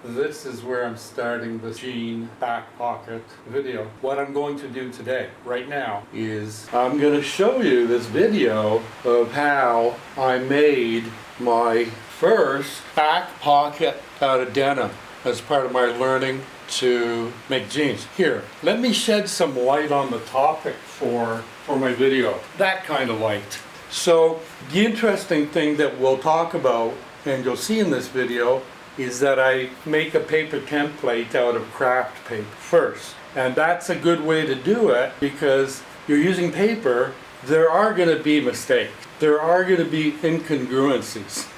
This is where I'm starting the jean back pocket video. What I'm going to do today, right now, is I'm going to show you this video of how I made my first back pocket out of denim as part of my learning to make jeans. Here, let me shed some light on the topic for my video. That kind of light. So the interesting thing that we'll talk about, and you'll see in this video, is that I make a paper template out of craft paper first. And that's a good way to do it because you're using paper. There are going to be mistakes. There are going to be incongruencies.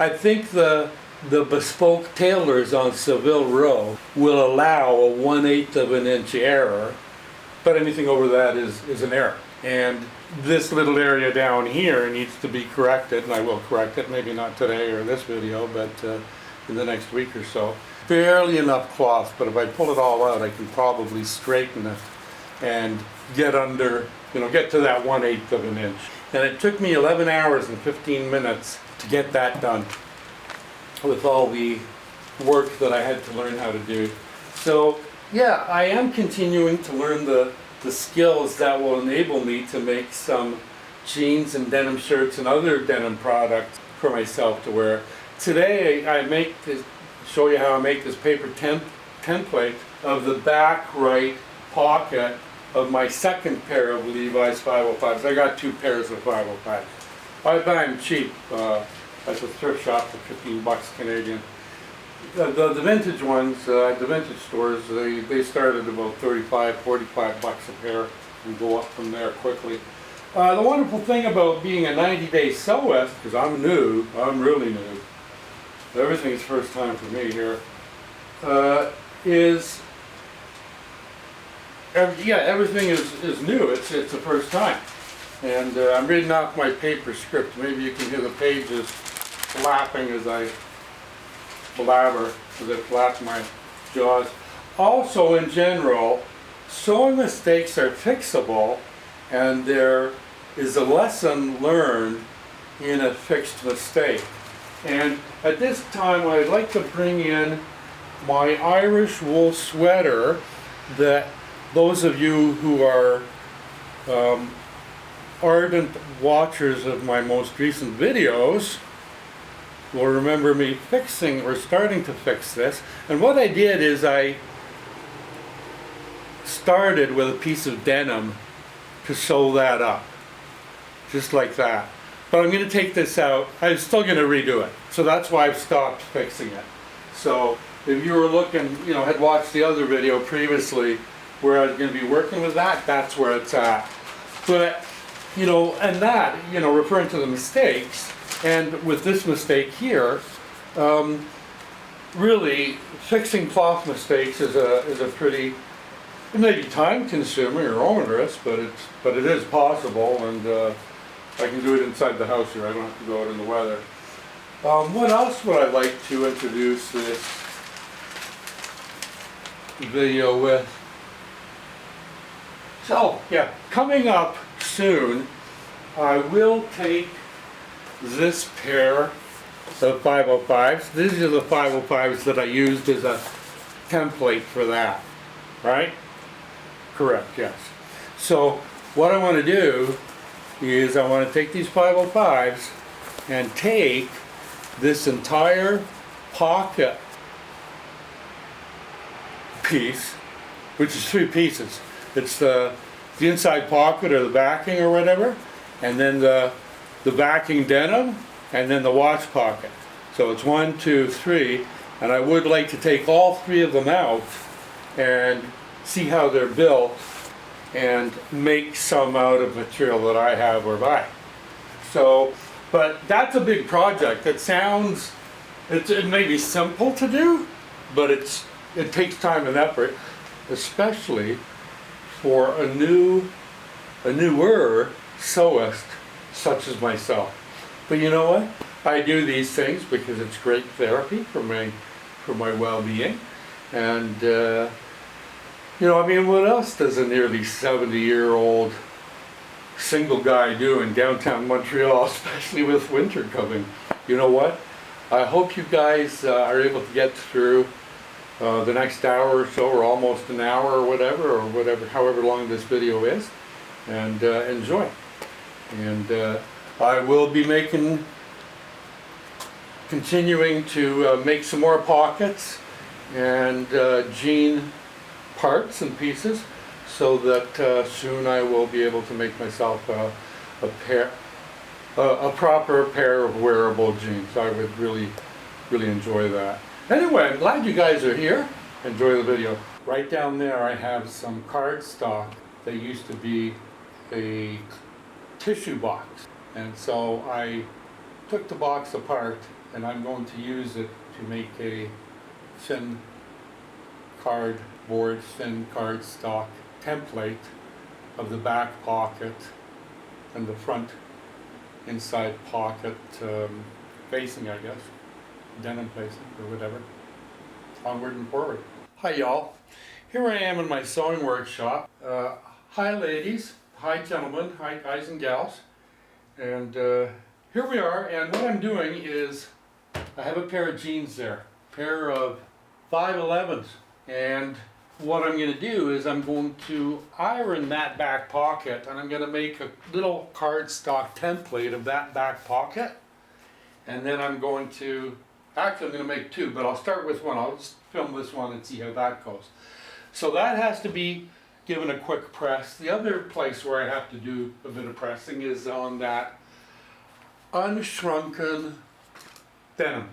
I think the bespoke tailors on Savile Row will allow a 1/8 of an inch error, but anything over that is an error. And this little area down here needs to be corrected, and I will correct it, maybe not today or this video, but in the next week or so. Barely enough cloth, but if I pull it all out, I can probably straighten it and get under, get to that 1/8 of an inch. And it took me 11 hours and 15 minutes to get that done with all the work that I had to learn how to do. So yeah, I am continuing to learn the skills that will enable me to make some jeans and denim shirts and other denim products for myself to wear. Today I show you how I make this paper template of the back right pocket of my second pair of Levi's 505s. I got 2 pairs of 505s. I buy them cheap at the thrift shop for 15 bucks Canadian. The vintage ones, the vintage stores, they start at about 35, 45 bucks a pair and go up from there quickly. The wonderful thing about being a 90-day sewist, because I'm new, I'm really new, everything's first time for me here, everything is new. It's the first time. And I'm reading off my paper script. Maybe you can hear the pages flapping as I blabber, as I flap my jaws. Also, in general, sewing mistakes are fixable, and there is a lesson learned in a fixed mistake. And at this time, I'd like to bring in my Irish wool sweater that those of you who are ardent watchers of my most recent videos will remember me fixing or starting to fix this. And what I did is I started with a piece of denim to sew that up, just like that. But I'm going to take this out. I'm still going to redo it. So that's why I've stopped fixing it. So if you were looking, had watched the other video previously where I was going to be working with that, that's where it's at. But, and that, referring to the mistakes, and with this mistake here, really fixing cloth mistakes is a pretty, it may be time consuming or onerous, but it is possible, and I can do it inside the house here. I don't have to go out in the weather. What else would I like to introduce this video with? So yeah, coming up soon, I will take this pair of 505s. These are the 505s that I used as a template for that, right? Correct, yes. So what I want to do is I want to take these 505s and take this entire pocket piece, which is 3 pieces. It's the inside pocket or the backing or whatever, and then the backing denim, and then the watch pocket. So it's 1, 2, 3, and I would like to take all 3 of them out and see how they're built and make some out of material that I have or buy. So, but that's a big project. It may be simple to do, but it takes time and effort, especially for a newer sewist such as myself. But you know what? I do these things because it's great therapy for my well-being. And what else does a nearly 70-year-old single guy do in downtown Montreal, especially with winter coming? You know what? I hope you guys are able to get through the next hour or so, or almost an hour or whatever, however long this video is, and enjoy. And I will be continuing to make some more pockets and jean parts and pieces, so that soon I will be able to make myself a proper pair of wearable jeans. I would really enjoy that. Anyway, I'm glad you guys are here. Enjoy the video. Right down there I have some cardstock that used to be a tissue box, and so I took the box apart and I'm going to use it to make a thin cardboard, thin cardstock template of the back pocket and the front inside pocket facing, I guess, denim facing or whatever. Onward and forward. Hi y'all. Here I am in my sewing workshop. Hi ladies, hi gentlemen, hi guys and gals. And here we are, and what I'm doing is I have a pair of jeans there, pair of 511s, and what I'm going to do is I'm going to iron that back pocket, and I'm going to make a little cardstock template of that back pocket, and then I'm going to, actually I'm going to make two, but I'll start with one. I'll just film this one and see how that goes. So that has to be given a quick press. The other place where I have to do a bit of pressing is on that unshrunken denim,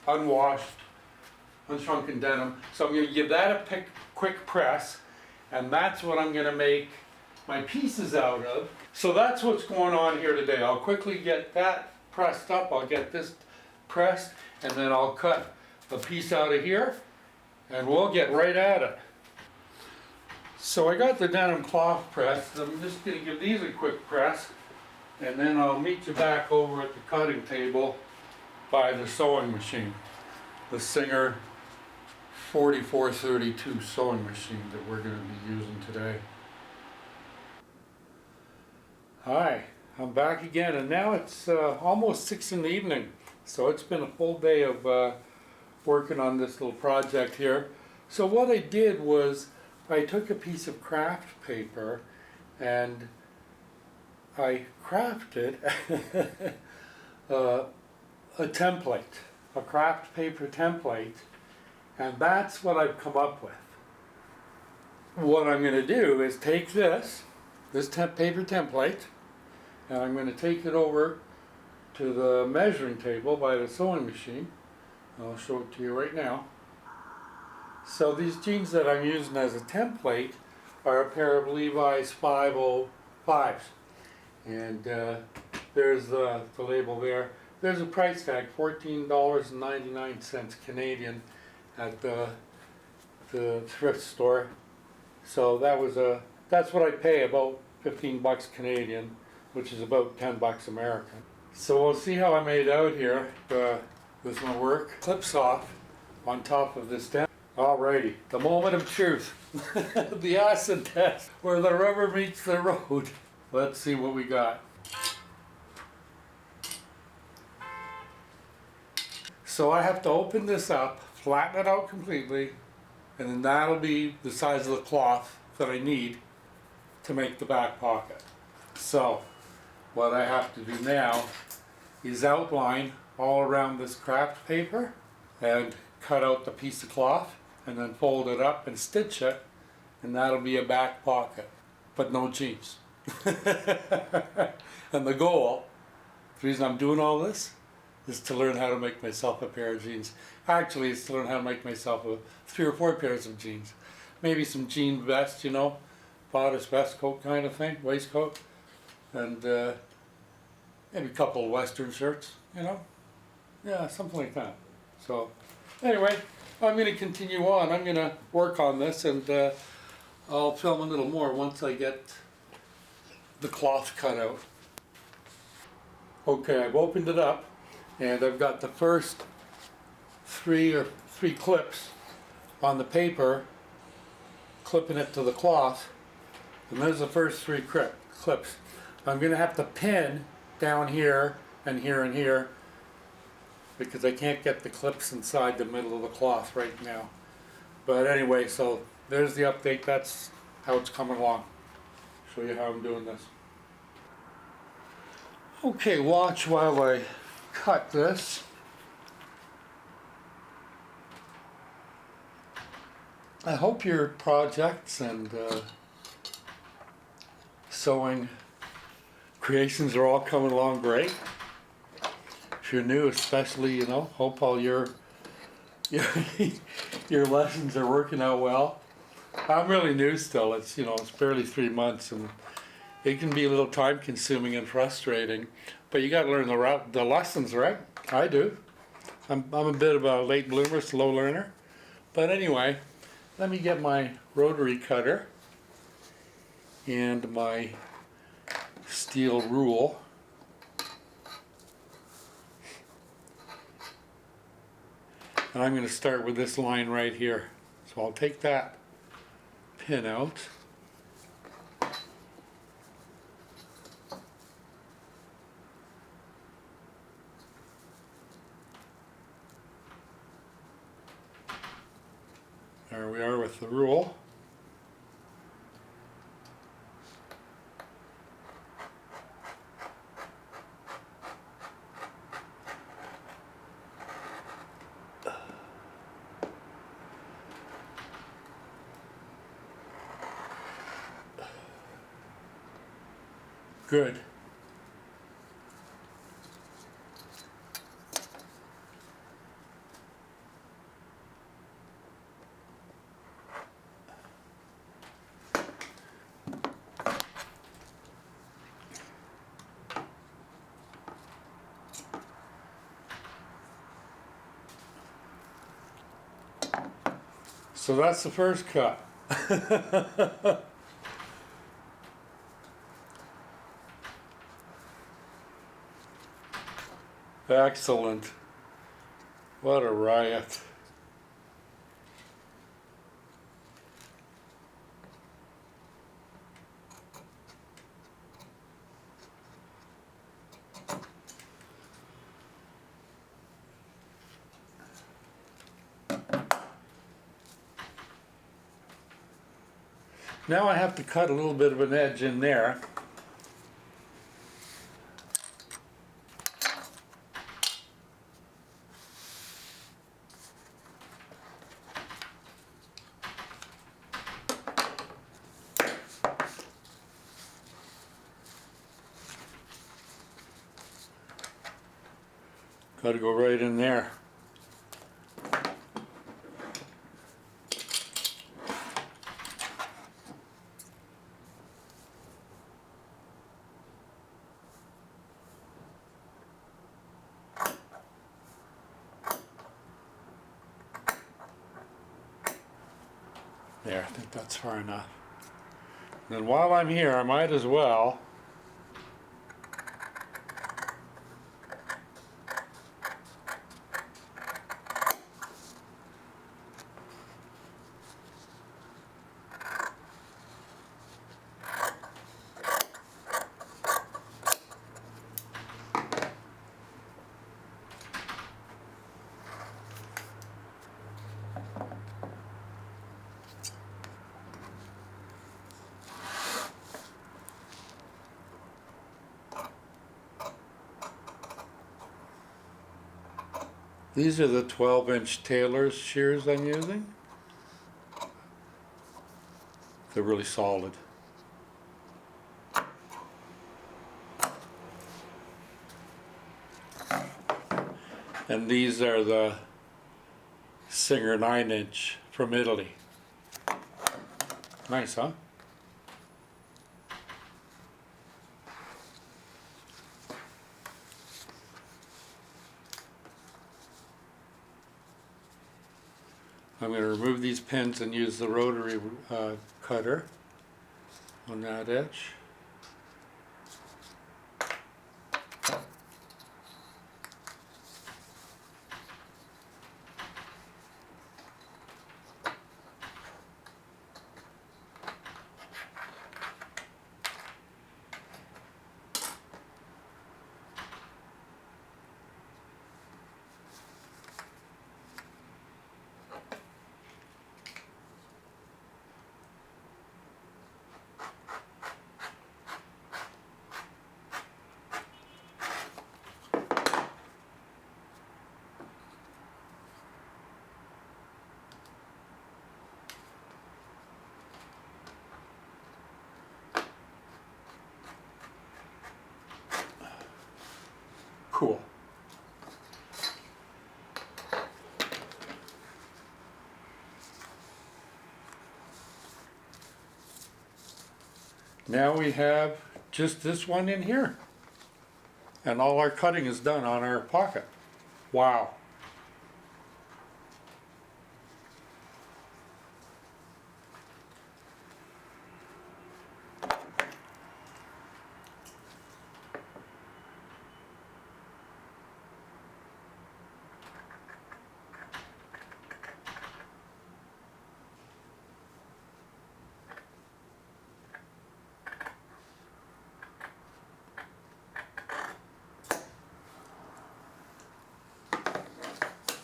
unwashed, unshrunken denim. So I'm going to give that a quick press, and that's what I'm going to make my pieces out of. So that's what's going on here today. I'll quickly get that pressed up, I'll get this pressed, and then I'll cut a piece out of here, and we'll get right at it. So I got the denim cloth pressed. I'm just going to give these a quick press, and then I'll meet you back over at the cutting table by the sewing machine, the Singer 4432 sewing machine that we're going to be using today. Hi, I'm back again, and now it's almost 6 in the evening, so it's been a full day of working on this little project here. So what I did was I took a piece of craft paper and I crafted a template, a craft paper template, and that's what I've come up with. What I'm going to do is take this paper template, and I'm going to take it over to the measuring table by the sewing machine. I'll show it to you right now. So these jeans that I'm using as a template are a pair of Levi's 505s. And there's the label there. There's a price tag, $14.99 Canadian at the thrift store. So that's what I pay, about 15 bucks Canadian, which is about 10 bucks American. So we'll see how I made out here. This one work. Clips off on top of this stem. Alrighty, the moment of truth. The acid test, where the rubber meets the road. Let's see what we got. So I have to open this up, flatten it out completely, and then that'll be the size of the cloth that I need to make the back pocket. So what I have to do now is outline all around this craft paper and cut out the piece of cloth and then fold it up and stitch it, and that'll be a back pocket, but no jeans. And the goal, the reason I'm doing all this, is to learn how to make myself a pair of jeans. Actually, it's to learn how to make myself 3 or 4 pairs of jeans. Maybe some jean vest, you know, bodice vest coat kind of thing, waistcoat, and maybe a couple of Western shirts, you know, yeah, something like that. So anyway, I'm going to continue on. I'm going to work on this, and I'll film a little more once I get the cloth cut out. Okay, I've opened it up, and I've got the first three clips on the paper, clipping it to the cloth, and there's the first 3 clips. I'm going to have to pin down here and here and here because I can't get the clips inside the middle of the cloth right now. But anyway, so there's the update. That's how it's coming along. Show you how I'm doing this. Okay, watch while I cut this. I hope your projects and sewing creations are all coming along great. If you're new, especially, hope all your your lessons are working out well. I'm really new still. It's barely 3 months, and it can be a little time consuming and frustrating, but you got to learn the lessons, right? I do. I'm a bit of a late bloomer, slow learner. But anyway, let me get my rotary cutter and my steel rule. And I'm going to start with this line right here. So I'll take that pin out. There we are with the rule. Good. So that's the first cut. Excellent. What a riot. Now I have to cut a little bit of an edge in there. Got to go right in there. There, I think that's far enough. And while I'm here, I might as well these are the 12-inch Taylor's shears I'm using. They're really solid. And these are the Singer 9-inch from Italy. Nice, huh? I'm going to remove these pins and use the rotary cutter on that edge. Cool. Now we have just this one in here. And all our cutting is done on our pocket. Wow.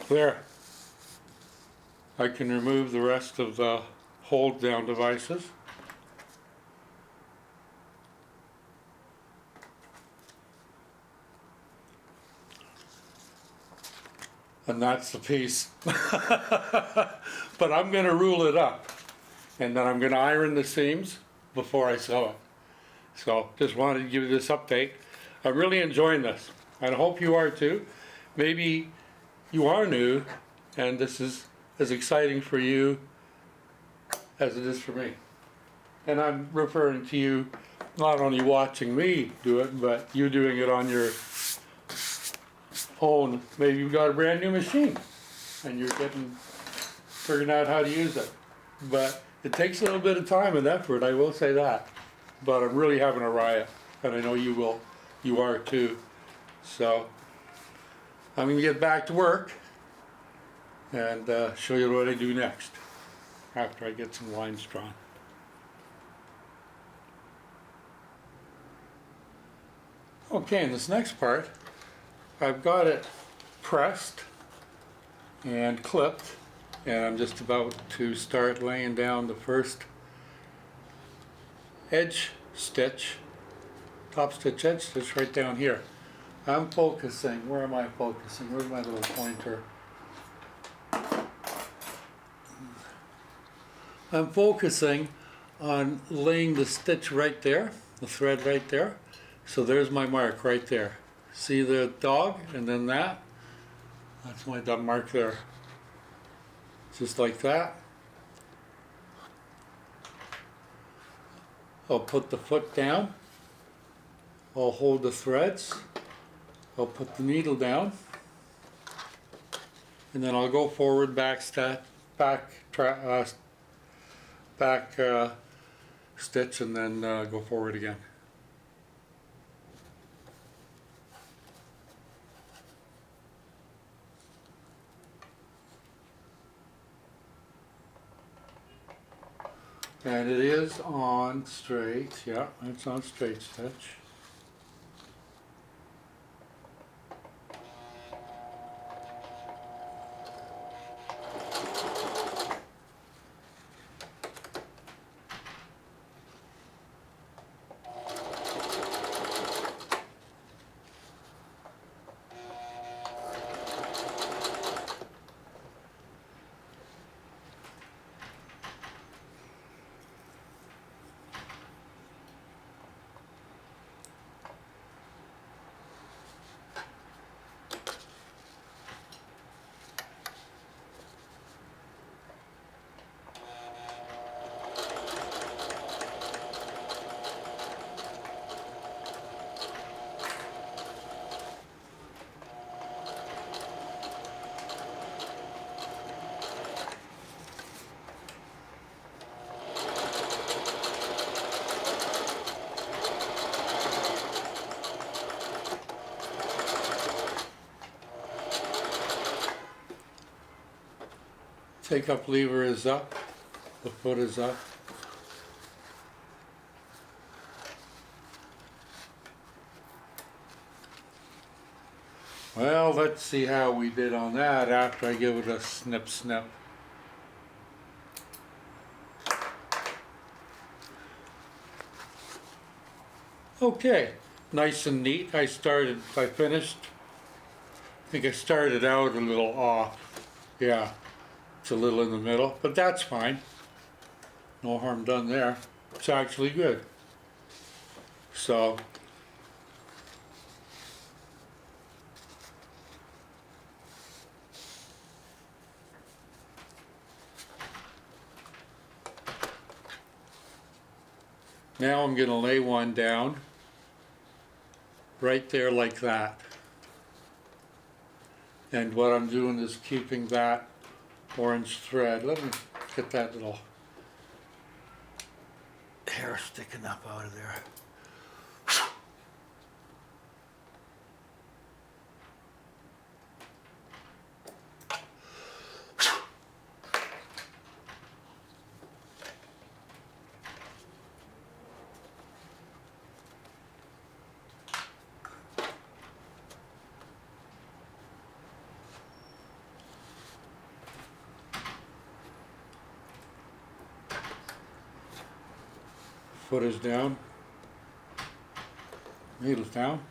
There. I can remove the rest of the hold down devices. And that's the piece. But I'm going to rule it up. And then I'm going to iron the seams before I sew it. So just wanted to give you this update. I'm really enjoying this. And I hope you are too. Maybe you are new and this is as exciting for you as it is for me. And I'm referring to you not only watching me do it, but you doing it on your own. Maybe you've got a brand new machine and you're figuring out how to use it. But it takes a little bit of time and effort, I will say that. But I'm really having a riot, and I know you are too. So I'm gonna get back to work and show you what I do next after I get some lines drawn. Okay, in this next part, I've got it pressed and clipped, and I'm just about to start laying down the first edge stitch, top stitch, edge stitch right down here. I'm focusing, where am I focusing? Where's my little pointer? I'm focusing on laying the stitch right there, the thread right there. So there's my mark right there. See the dog and then that? That's my dog mark there. Just like that. I'll put the foot down. I'll hold the threads. I'll put the needle down. And then I'll go forward, back stitch, and then go forward again. And it is on straight, yeah, it's on straight stitch. Take up lever is up, the foot is up. Well, let's see how we did on that after I give it a snip snip. Okay, nice and neat. I finished. I think I started out a little off. Yeah. It's a little in the middle, but that's fine. No harm done there. It's actually good. So Now I'm going to lay one down right there like that. And what I'm doing is keeping that orange thread. Let me get that little hair sticking up out of there. Foot is down, needles down.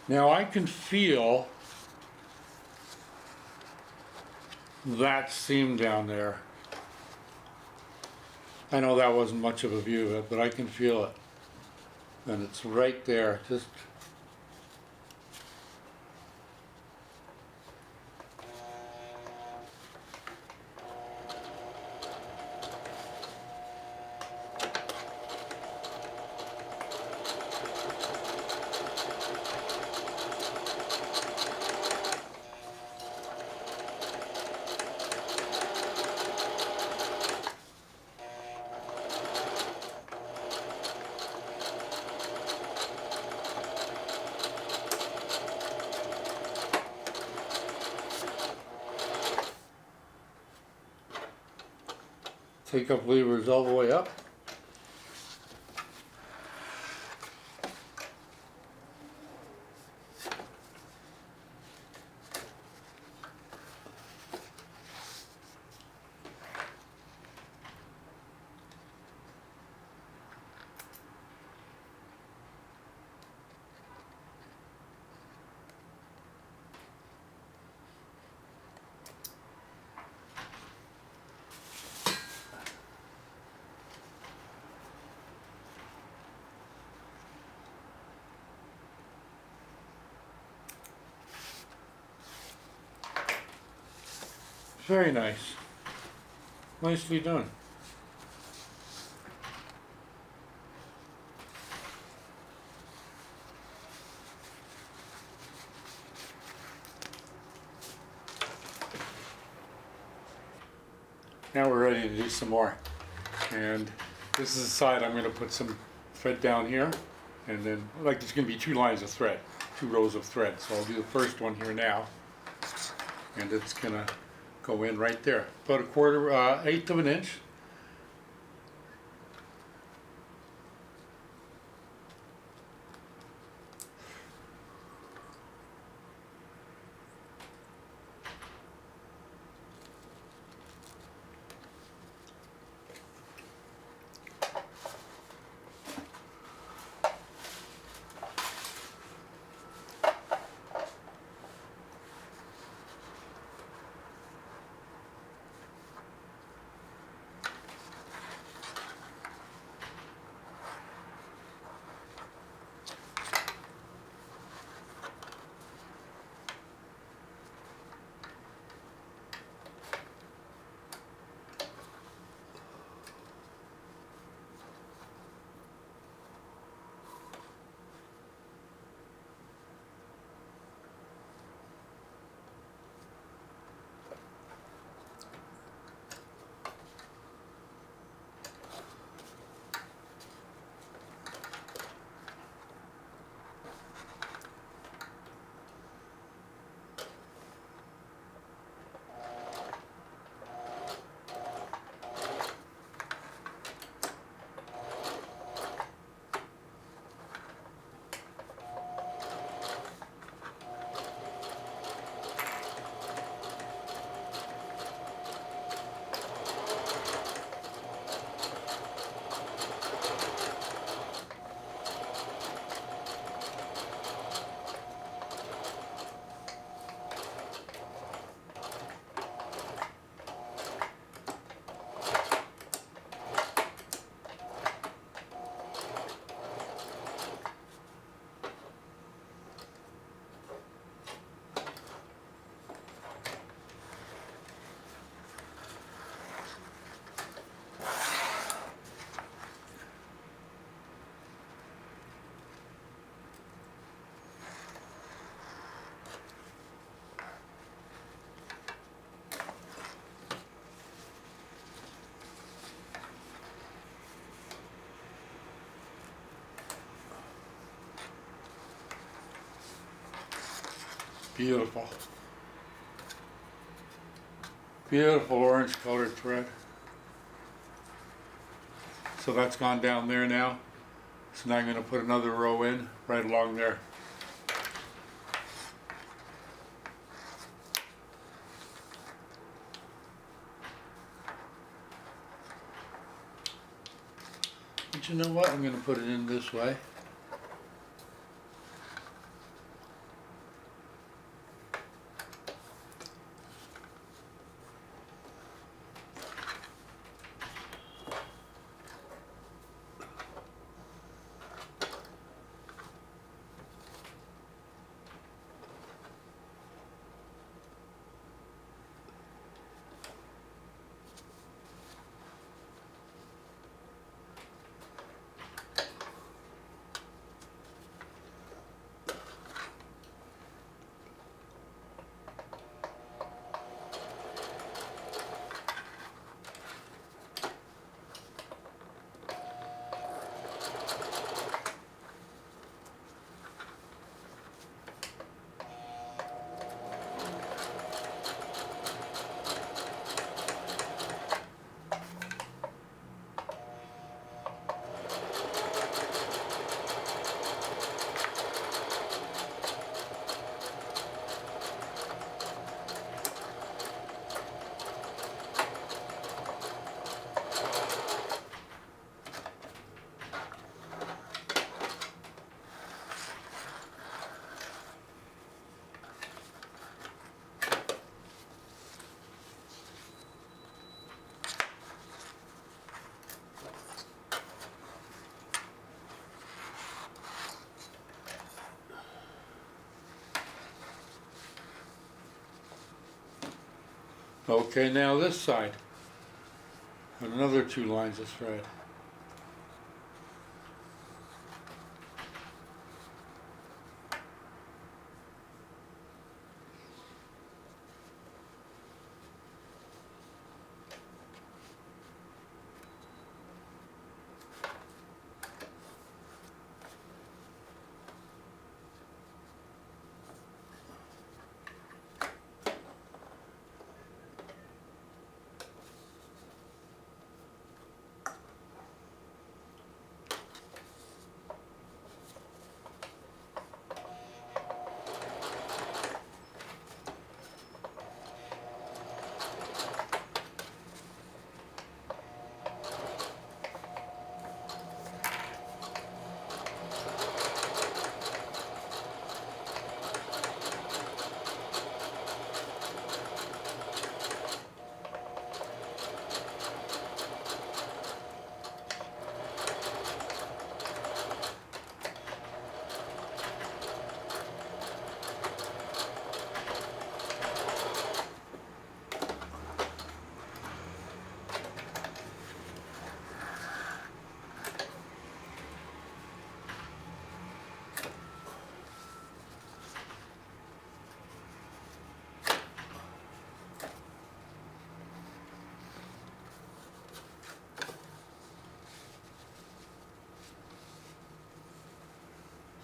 Now I can feel that seam down there. I know that wasn't much of a view of it, but I can feel it. And it's right there, just take up levers all the way up. Very nice. Nicely done. Now we're ready to do some more. And this is the side I'm going to put some thread down here. And then, like, there's going to be 2 lines of thread, 2 rows of thread. So I'll do the first one here now. And it's going to go in right there. About a 1/8 of an inch. Beautiful. Beautiful orange colored thread. So that's gone down there now. So now I'm going to put another row in right along there. But you know what? I'm going to put it in this way. Okay, now this side. Another 2 lines of thread.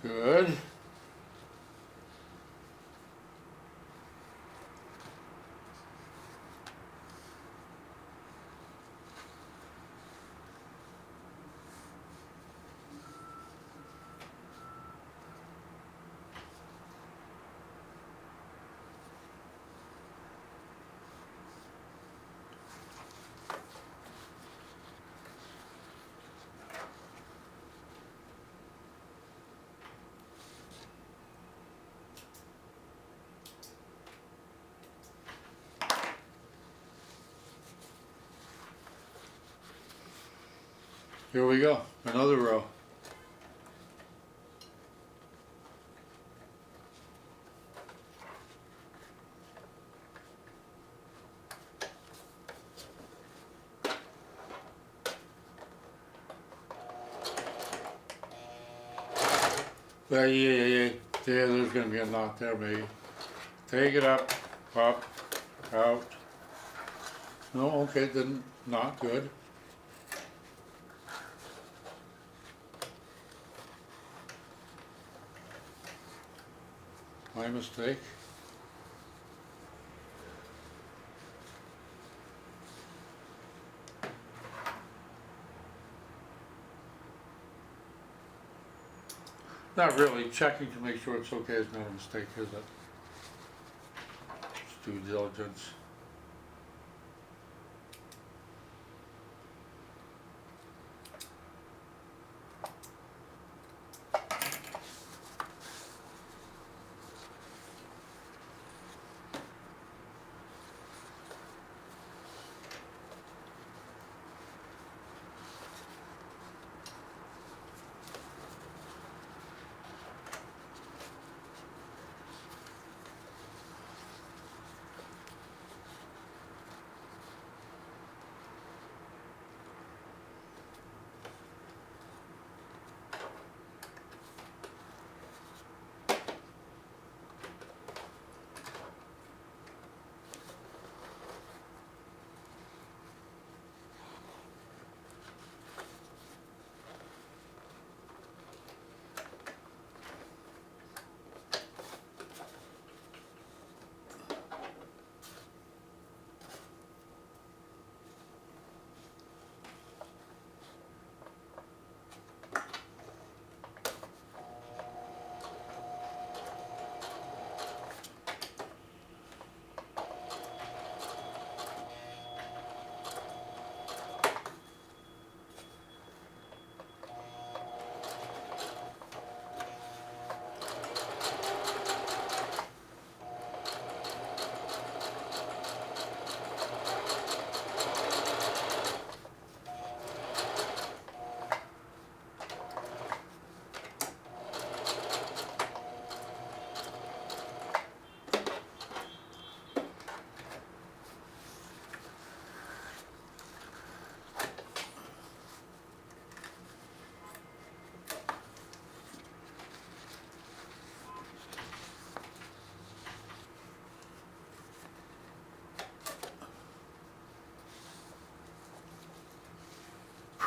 Good. Here we go, another row. Yeah, there's gonna be a knot there, maybe. Take it up, out. No, okay, then not good. My mistake. Not really, checking to make sure it's okay is not a mistake, is it? It's due diligence.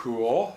Cool.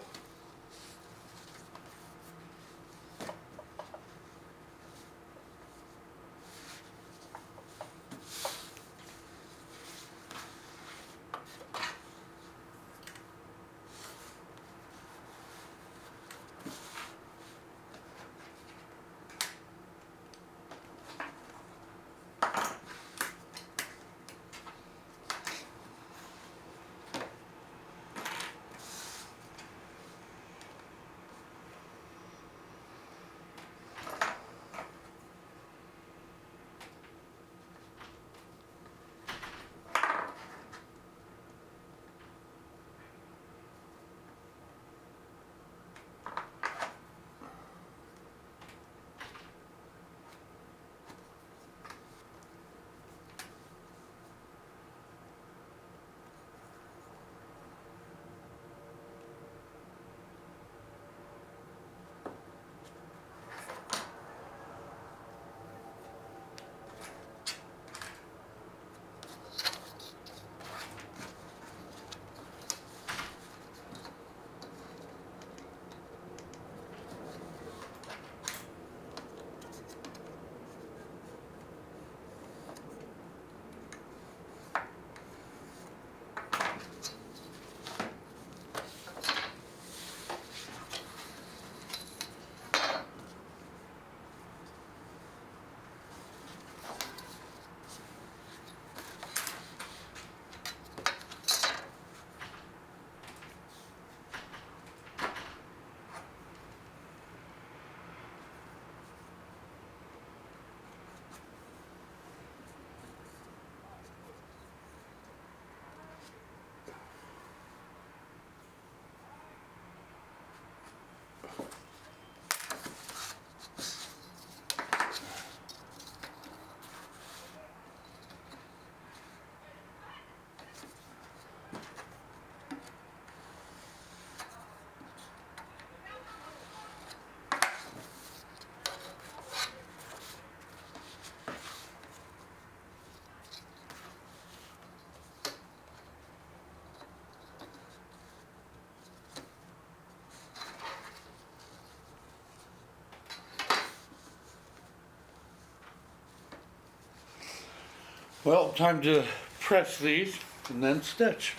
Well, time to press these and then stitch.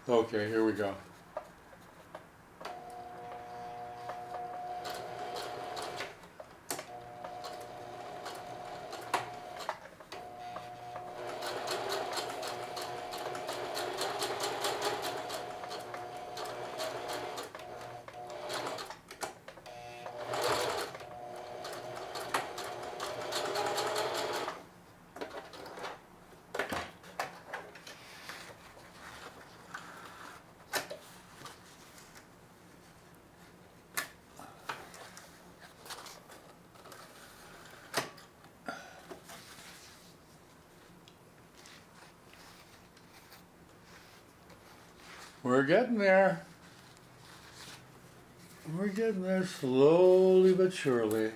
Okay, here we go. We're getting there. We're getting there slowly but surely.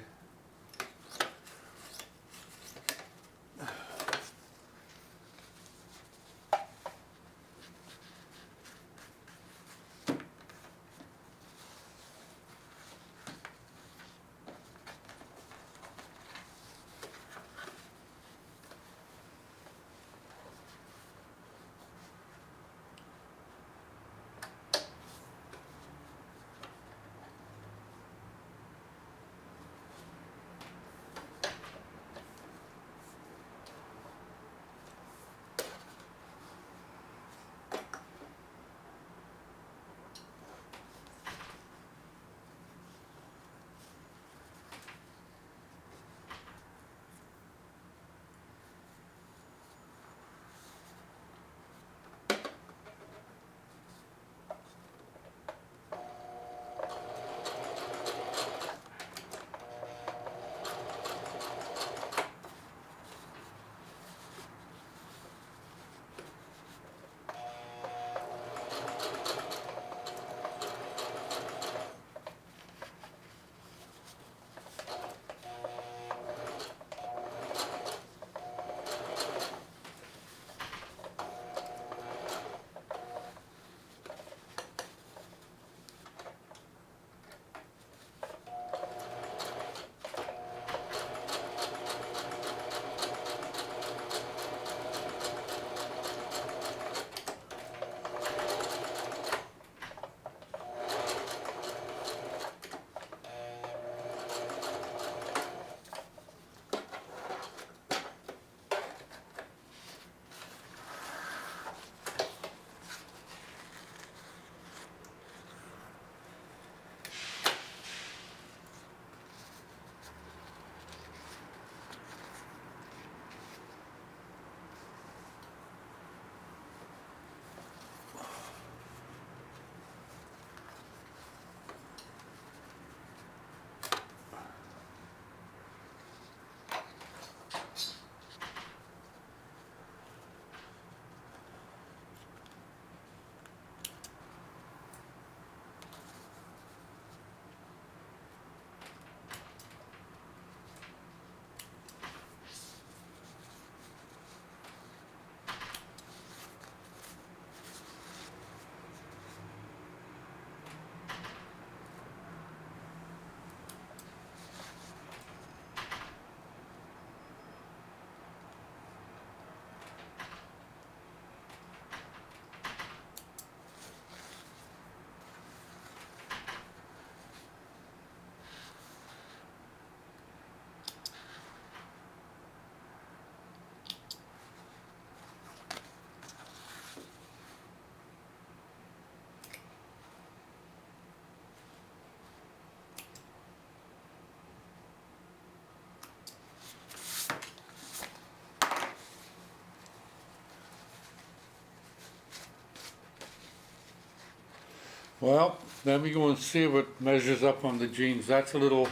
Well, let me go and see if it measures up on the jeans. That's a little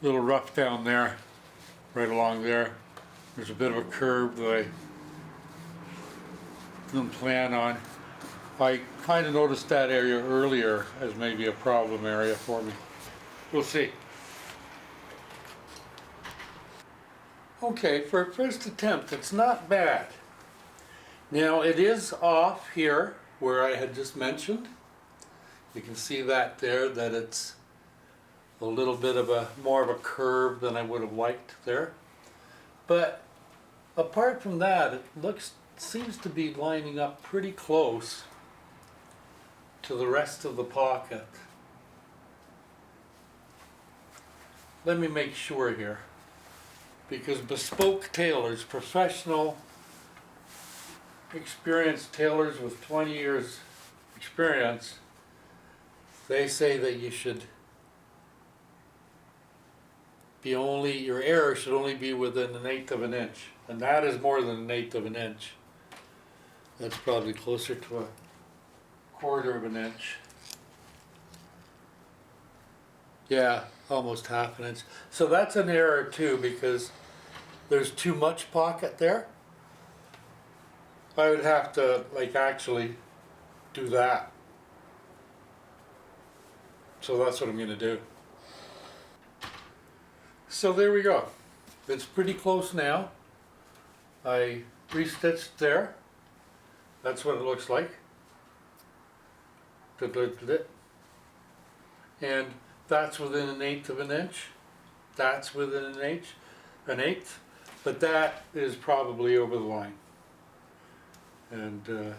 rough down there, right along there. There's a bit of a curve that I didn't plan on. I kind of noticed that area earlier as maybe a problem area for me. We'll see. Okay, for a first attempt, it's not bad. Now it is off here where I had just mentioned. You can see that there, that it's a little bit of a more of a curve than I would have liked there. But apart from that, it looks seems to be lining up pretty close to the rest of the pocket. Let me make sure here, because bespoke tailors, professional, experienced tailors with 20 years experience, they say that you should be only, your error should only be within 1/8 of an inch. And that is more than 1/8 of an inch. That's probably closer to a 1/4 of an inch. Yeah, almost 1/2 an inch. So that's an error too, because there's too much pocket there. I would have to like actually do that. So that's what I'm going to do. So there we go. It's pretty close now. I restitched there. That's what it looks like. And that's within 1/8 of an inch. That's within an eighth. But that is probably over the line. And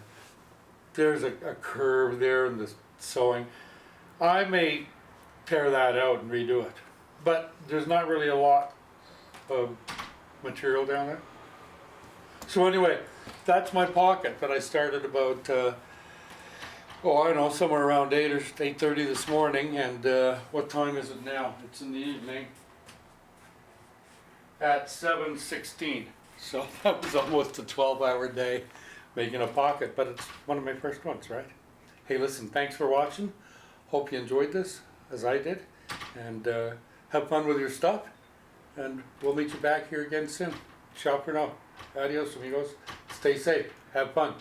there's a curve there in the sewing. I may tear that out and redo it. But there's not really a lot of material down there. So anyway, that's my pocket that I started about, I don't know, somewhere around 8 or 8:30 this morning. And what time is it now? It's in the evening at 7:16. So that was almost a 12-hour day making a pocket, but it's one of my first ones, right? Hey, listen, thanks for watching. Hope you enjoyed this, as I did. And have fun with your stuff. And we'll meet you back here again soon. Ciao for now. Adios, amigos. Stay safe. Have fun.